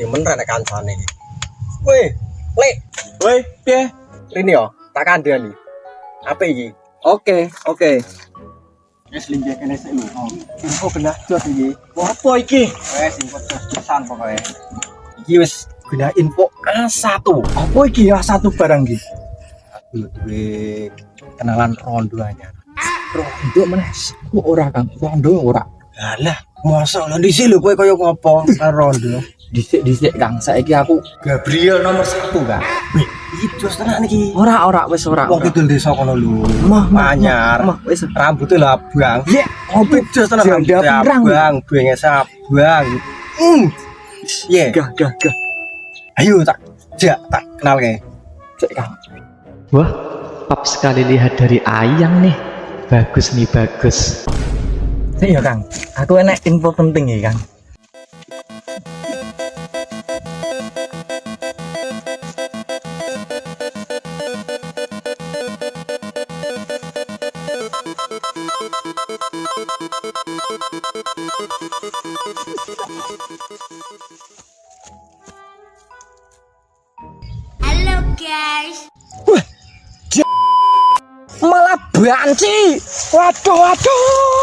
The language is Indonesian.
ngerti men rene kancane iki. Weh, Lek. Woi, piye? Rini yo, tak kandhani. Apa iki? Oke. Wis linggih kene sik lho. Info genah jos iki. Apa iki? Wes info jos-josan pokoke. Iki wis genah info A1. Apa iki A1 barang iki? Aku duwe kenalan rondo anyar. Rondo meneh. Kok ora Kang? Rondo ora. Alah, masa lho dhisik lho kowe kaya ngopo rondo? Dhisik Kang, saiki aku Gabriel nomor 1, Kak. Wih, iki jos tenan iki. ora wis ora. Wong kidul desa kono lho. Mah Anyar. wis. Rambutnya lah abang. Ya, Opo jos tenan Janda rambutnya pirang. abang, bengese abang. Ye. Gah. Ayo tak kenal kayak. Cek Kang. Wah, pap sekali lihat dari Ayang nih. Bagus nih, bagus. Iya Kang, aku enek info penting ya Kang. Halo guys. Malah banci. Waduh.